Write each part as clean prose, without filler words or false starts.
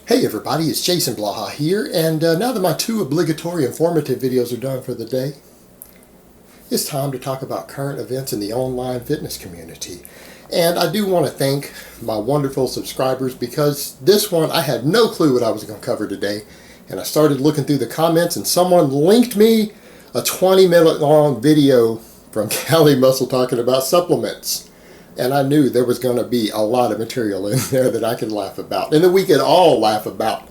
Hey everybody, it's Jason Blaha here, and now that my two obligatory informative videos are done for the day, it's time to talk about current events in the online fitness community. And I do want to thank my wonderful subscribers because this one I had no clue what I was going to cover today, and I started looking through the comments and someone linked me a 20-minute long video from Cali Muscle talking about supplements. And I knew there was going to be a lot of material in there that I could laugh about and that we could all laugh about.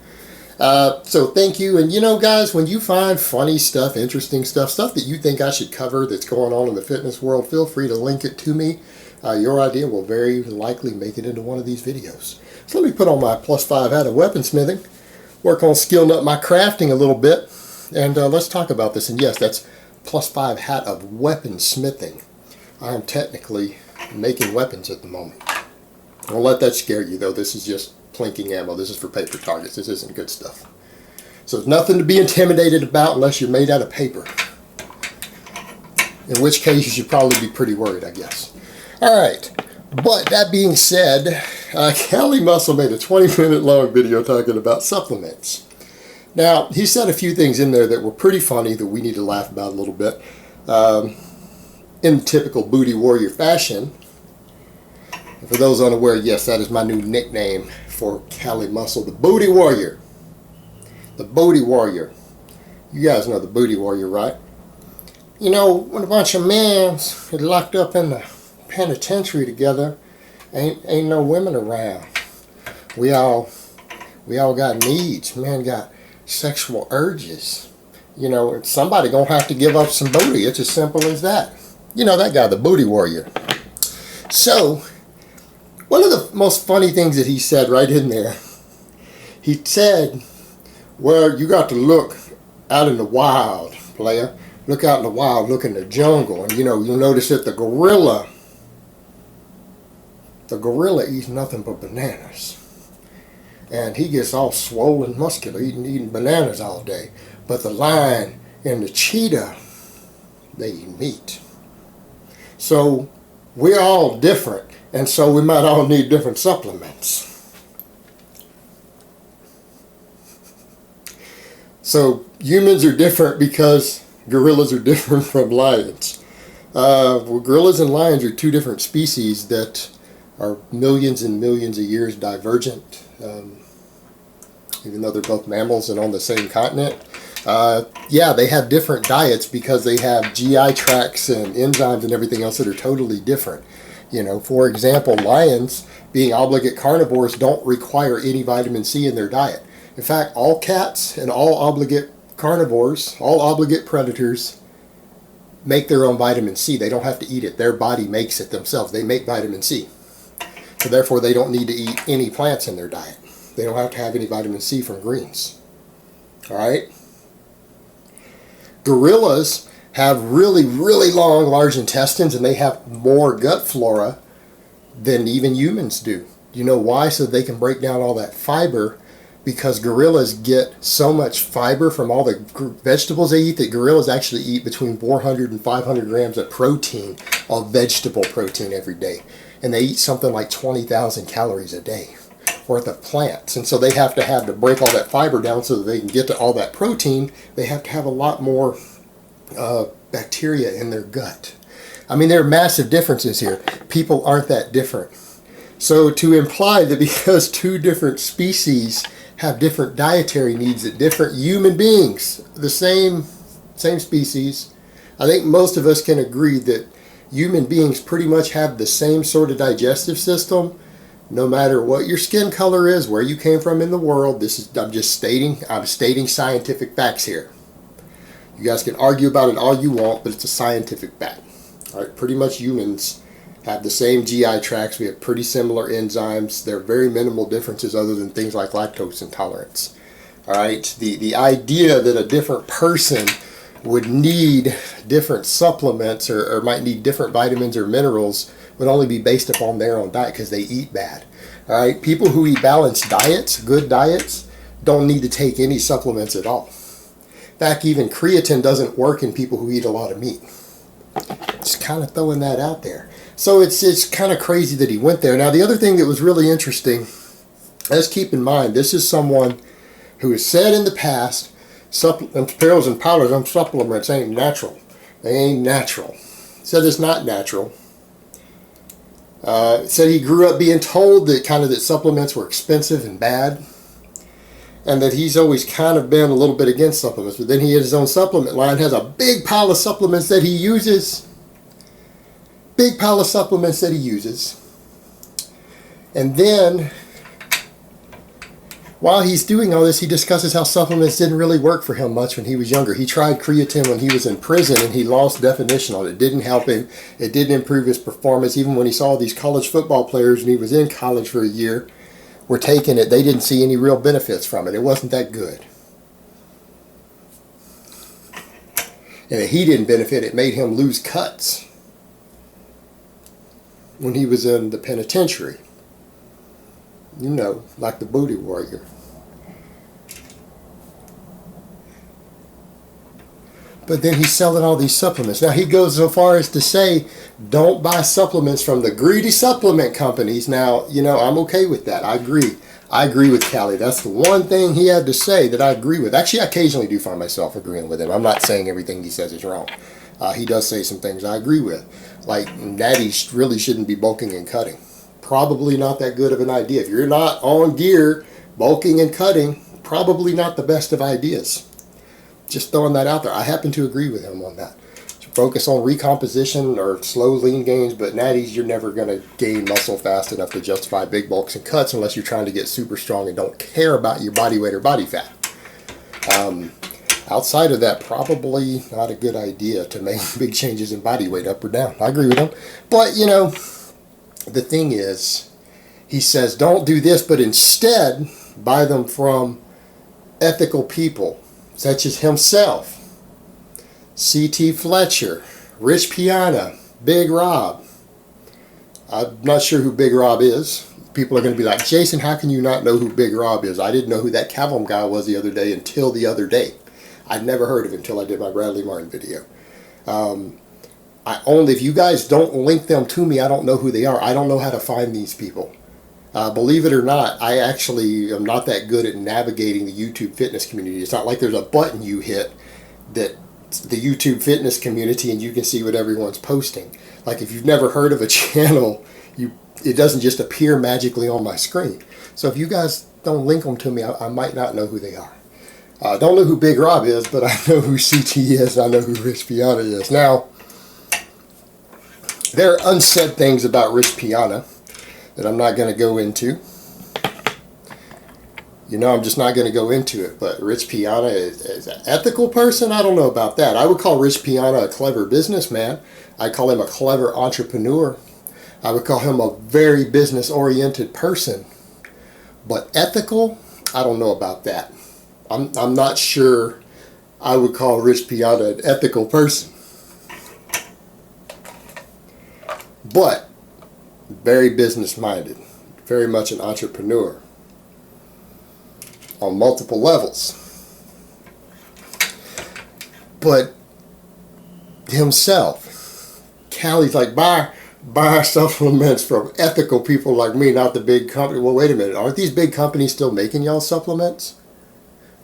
So thank you. And you know, guys, when you find funny stuff, interesting stuff, stuff that you think I should cover that's going on in the fitness world, feel free to link it to me. Your idea will very likely make it into one of these videos. So let me put on my +5 hat of weaponsmithing, work on skilling up my crafting a little bit, and let's talk about this. And yes, that's +5 hat of weaponsmithing. I am technically making weapons at the moment. Don't let that scare you, though. This is just plinking ammo. This is for paper targets. This isn't good stuff. So there's nothing to be intimidated about unless you're made out of paper. In which case you should probably be pretty worried, I guess. Alright, but that being said, Cali Muscle made a 20-minute long video talking about supplements. Now, he said a few things in there that were pretty funny that we need to laugh about a little bit. In typical booty warrior fashion. And for those unaware, yes, that is my new nickname for Cali Muscle, the Booty Warrior. The Booty Warrior. You guys know the Booty Warrior, right? You know, when a bunch of men get locked up in the penitentiary together, ain't no women around. We all got needs. Men got sexual urges. You know, somebody gonna have to give up some booty. It's as simple as that. You know, that guy, the Booty Warrior. So, one of the most funny things that he said right in there, he said, well, you got to look out in the wild, player. Look out in the wild, look in the jungle. And, you know, you'll notice that the gorilla eats nothing but bananas. And he gets all swollen, muscular, eating bananas all day. But the lion and the cheetah, they eat meat. So we're all different, and so we might all need different supplements. So humans are different because gorillas are different from lions. Well, gorillas and lions are two different species that are millions and millions of years divergent, even though they're both mammals and on the same continent. Yeah, they have different diets because they have GI tracts and enzymes and everything else that are totally different. You know, for example, lions, being obligate carnivores, don't require any vitamin C in their diet. In fact, all cats and all obligate carnivores, all obligate predators, make their own vitamin C. They don't have to eat it. Their body makes it themselves. They make vitamin C. So therefore, they don't need to eat any plants in their diet. They don't have to have any vitamin C from greens. All right? Gorillas have really, really long, large intestines, and they have more gut flora than even humans do. You know why? So they can break down all that fiber, because gorillas get so much fiber from all the vegetables they eat that gorillas actually eat between 400 and 500 grams of protein, of vegetable protein every day. And they eat something like 20,000 calories a day worth of plants. And so they have to break all that fiber down so that they can get to all that protein. They have to have a lot more bacteria in their gut. I mean, there are massive differences here. People aren't that different. So to imply that because two different species have different dietary needs that different human beings, the same species, I think most of us can agree that human beings pretty much have the same sort of digestive system. No matter what your skin color is, where you came from in the world, I'm stating scientific facts here. You guys can argue about it all you want, but it's a scientific fact. All right, pretty much humans have the same GI tracts. We have pretty similar enzymes. There are very minimal differences other than things like lactose intolerance. All right, the idea that a different person would need different supplements or might need different vitamins or minerals would only be based upon their own diet because they eat bad. All right, people who eat balanced diets, good diets, don't need to take any supplements at all. In fact, even creatine doesn't work in people who eat a lot of meat. Just kind of throwing that out there. So it's kind of crazy that he went there. Now, the other thing that was really interesting Let's keep in mind, this is someone who has said in the past, pills and powders and supplements ain't natural. They ain't natural. Said it's not natural. Said he grew up being told that that supplements were expensive and bad, and that he's always kind of been a little bit against supplements. But then he has his own supplement line, has a big pile of supplements that he uses. Big pile of supplements that he uses. And then, while he's doing all this, he discusses how supplements didn't really work for him much when he was younger. He tried creatine when he was in prison, and he lost definition on it. It didn't help him. It didn't improve his performance. Even when he saw these college football players, and he was in college for a year, were taking it, they didn't see any real benefits from it. It wasn't that good. And if he didn't benefit, it made him lose cuts when he was in the penitentiary. You know, like the booty warrior. But then he's selling all these supplements. Now he goes so far as to say, don't buy supplements from the greedy supplement companies. Now, I'm okay with that. I agree. I agree with Callie. That's the one thing he had to say that I agree with. Actually, I occasionally do find myself agreeing with him. I'm not saying everything he says is wrong. He does say some things I agree with. Like, Natty really shouldn't be bulking and cutting. Probably not that good of an idea. If you're not on gear, bulking and cutting, probably not the best of ideas. Just throwing that out there. I happen to agree with him on that. Focus on recomposition or slow lean gains, but natties, you're never going to gain muscle fast enough to justify big bulks and cuts unless you're trying to get super strong and don't care about your body weight or body fat. Outside of that, probably not a good idea to make big changes in body weight up or down. I agree with him. But, the thing is, he says don't do this, but instead buy them from ethical people such as himself, C.T. Fletcher, Rich Piana, Big Rob. I'm not sure who Big Rob is. People are going to be like, Jason, how can you not know who Big Rob is? I didn't know who that Cavum guy was the other day until the other day. I'd never heard of him until I did my Bradley Martin video. If you guys don't link them to me, I don't know who they are. I don't know how to find these people. Believe it or not, I actually am not that good at navigating the YouTube fitness community. It's not like there's a button you hit that the YouTube fitness community and you can see what everyone's posting. Like if you've never heard of a channel, it doesn't just appear magically on my screen. So if you guys don't link them to me, I might not know who they are. I don't know who Big Rob is, but I know who CT is. I know who Rich Piana is. Now, there are unsaid things about Rich Piana that I'm not going to go into. I'm just not going to go into it. But Rich Piana is an ethical person? I don't know about that. I would call Rich Piana a clever businessman. I call him a clever entrepreneur. I would call him a very business-oriented person. But ethical? I don't know about that. I'm not sure I would call Rich Piana an ethical person. But very business-minded. Very much an entrepreneur. On multiple levels. But himself, Callie's like, buy supplements from ethical people like me, not the big company. Well, wait a minute. Aren't these big companies still making y'all supplements?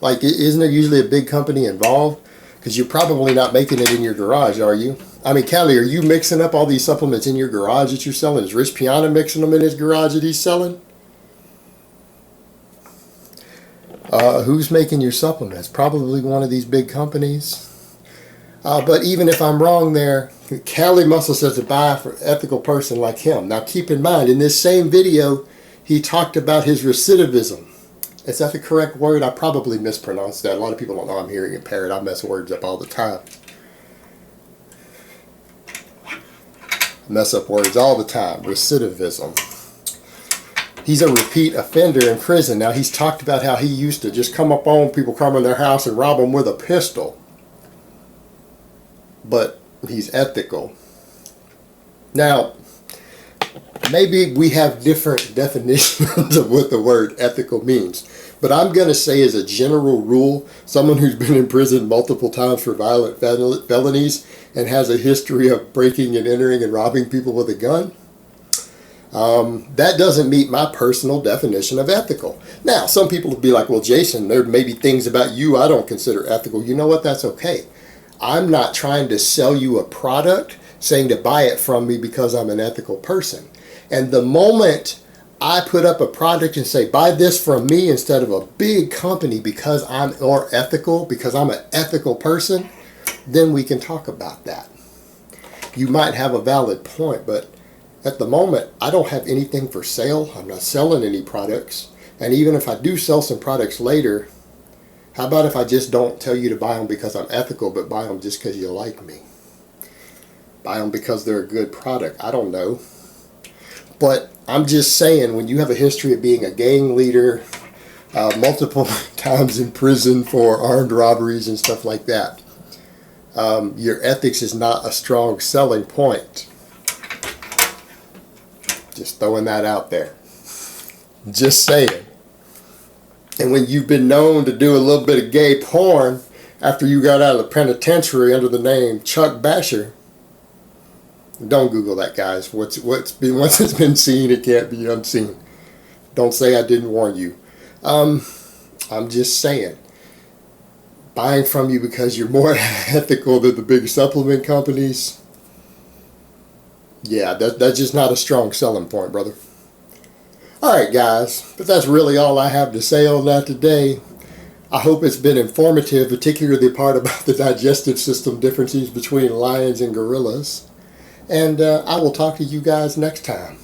Like, isn't there usually a big company involved? Because you're probably not making it in your garage, are you? I mean, Callie, are you mixing up all these supplements in your garage that you're selling? Is Rich Piana mixing them in his garage that he's selling? Who's making your supplements? Probably one of these big companies. But even if I'm wrong there, Callie Muscle says to buy for an ethical person like him. Now keep in mind, in this same video, he talked about his recidivism. Is that the correct word? I probably mispronounced that. A lot of people don't know I'm hearing impaired. I mess words up all the time. I mess up words all the time. Recidivism. He's a repeat offender in prison. Now he's talked about how he used to just come up on people, come in their house and rob them with a pistol. But he's ethical. Now, maybe we have different definitions of what the word ethical means. But I'm going to say as a general rule, someone who's been in prison multiple times for violent felonies and has a history of breaking and entering and robbing people with a gun, That doesn't meet my personal definition of ethical. Now, some people will be like, well, Jason, there may be things about you I don't consider ethical. You know what? That's okay. I'm not trying to sell you a product saying to buy it from me because I'm an ethical person. And the moment I put up a product and say, buy this from me instead of a big company because I'm more ethical, because I'm an ethical person, then we can talk about that. You might have a valid point, but at the moment, I don't have anything for sale. I'm not selling any products. And even if I do sell some products later, how about if I just don't tell you to buy them because I'm ethical, but buy them just because you like me? Buy them because they're a good product. I don't know. But I'm just saying, when you have a history of being a gang leader, multiple times in prison for armed robberies and stuff like that, your ethics is not a strong selling point. Just throwing that out there. Just saying. And when you've been known to do a little bit of gay porn after you got out of the penitentiary under the name Chuck Basher, don't Google that, guys. Once it's been seen, it can't be unseen. Don't say I didn't warn you. I'm just saying. Buying from you because you're more ethical than the big supplement companies, yeah, that's just not a strong selling point, brother. Alright, guys, but that's really all I have to say on that today. I hope it's been informative, particularly the part about the digestive system differences between lions and gorillas. And I will talk to you guys next time.